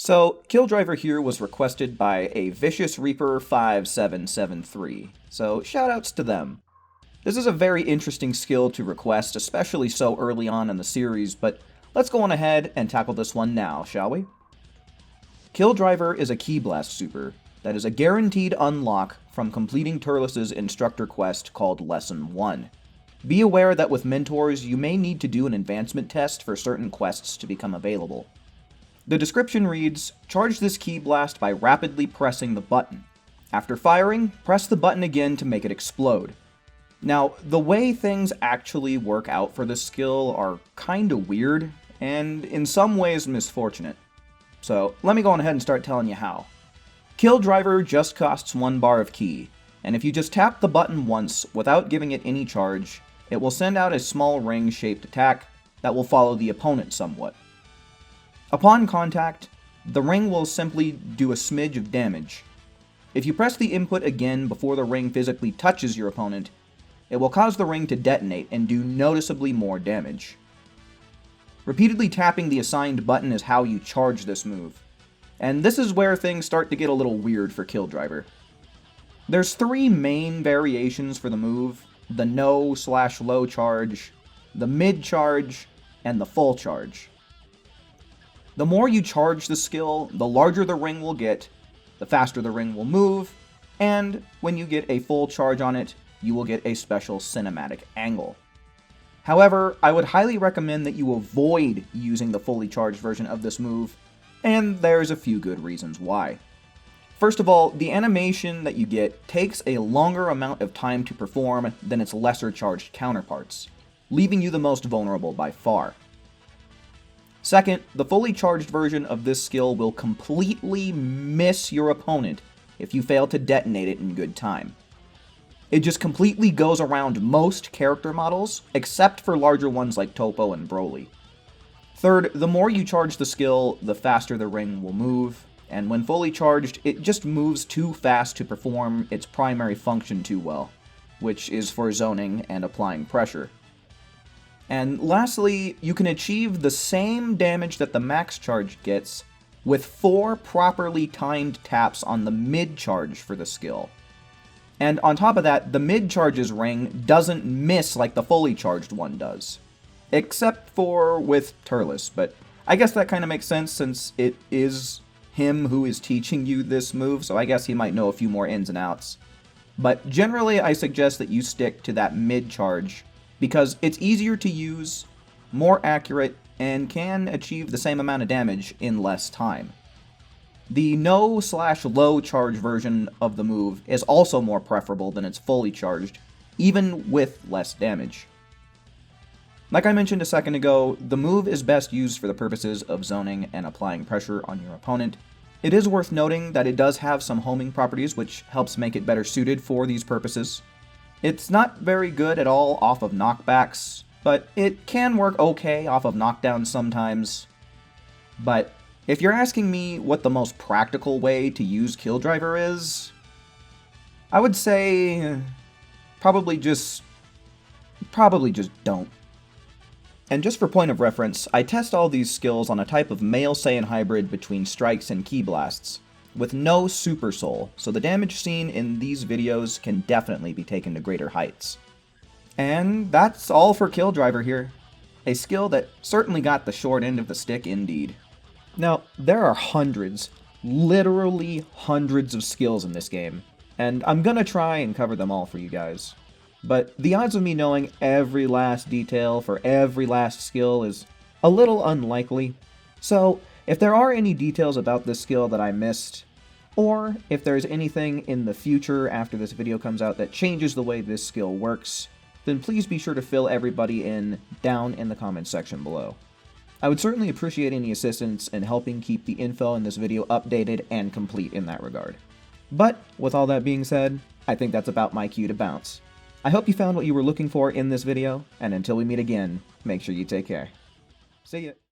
So, Killdriver here was requested by a Vicious Reaper 5773, so shoutouts to them. This is a very interesting skill to request, especially so early on in the series, but let's go on ahead and tackle this one now, shall we? Killdriver is a Ki Blast super that is a guaranteed unlock from completing Turles' instructor quest called Lesson 1. Be aware that with mentors, you may need to do an advancement test for certain quests to become available. The description reads, charge this Ki Blast by rapidly pressing the button. After firing, press the button again to make it explode. Now, the way things actually work out for this skill are kinda weird, and in some ways misfortunate. So, let me go on ahead and start telling you how. Killdriver just costs 1 bar of Ki, and if you just tap the button once without giving it any charge, it will send out a small ring-shaped attack that will follow the opponent somewhat. Upon contact, the ring will simply do a smidge of damage. If you press the input again before the ring physically touches your opponent, it will cause the ring to detonate and do noticeably more damage. Repeatedly tapping the assigned button is how you charge this move, and this is where things start to get a little weird for Killdriver. There's 3 main variations for the move: the no/low charge, the mid charge, and the full charge. The more you charge the skill, the larger the ring will get, the faster the ring will move, and when you get a full charge on it, you will get a special cinematic angle. However, I would highly recommend that you avoid using the fully charged version of this move, and there's a few good reasons why. First of all, the animation that you get takes a longer amount of time to perform than its lesser charged counterparts, leaving you the most vulnerable by far. Second, the fully charged version of this skill will completely miss your opponent if you fail to detonate it in good time. It just completely goes around most character models, except for larger ones like Topo and Broly. Third, the more you charge the skill, the faster the ring will move, and when fully charged, it just moves too fast to perform its primary function too well, which is for zoning and applying pressure. And lastly, you can achieve the same damage that the max charge gets with 4 properly timed taps on the mid charge for the skill. And on top of that, the mid charge's ring doesn't miss like the fully charged one does. Except for with Turles, but I guess that kind of makes sense since it is him who is teaching you this move, so I guess he might know a few more ins and outs. But generally, I suggest that you stick to that mid charge, because it's easier to use, more accurate, and can achieve the same amount of damage in less time. The no/low charge version of the move is also more preferable than its fully charged, even with less damage. Like I mentioned a second ago, the move is best used for the purposes of zoning and applying pressure on your opponent. It is worth noting that it does have some homing properties which helps make it better suited for these purposes. It's not very good at all off of knockbacks, but it can work okay off of knockdowns sometimes. But if you're asking me what the most practical way to use Killdriver is, I would say probably just don't. And just for point of reference, I test all these skills on a type of male Saiyan hybrid between strikes and Ki Blasts, with no Super Soul, so the damage seen in these videos can definitely be taken to greater heights. And that's all for Killdriver here. A skill that certainly got the short end of the stick indeed. Now, there are hundreds, literally hundreds of skills in this game, and I'm gonna try and cover them all for you guys. But the odds of me knowing every last detail for every last skill is a little unlikely, so if there are any details about this skill that I missed, or if there's anything in the future after this video comes out that changes the way this skill works, then please be sure to fill everybody in down in the comments section below. I would certainly appreciate any assistance in helping keep the info in this video updated and complete in that regard. But, with all that being said, I think that's about my cue to bounce. I hope you found what you were looking for in this video, and until we meet again, make sure you take care. See ya!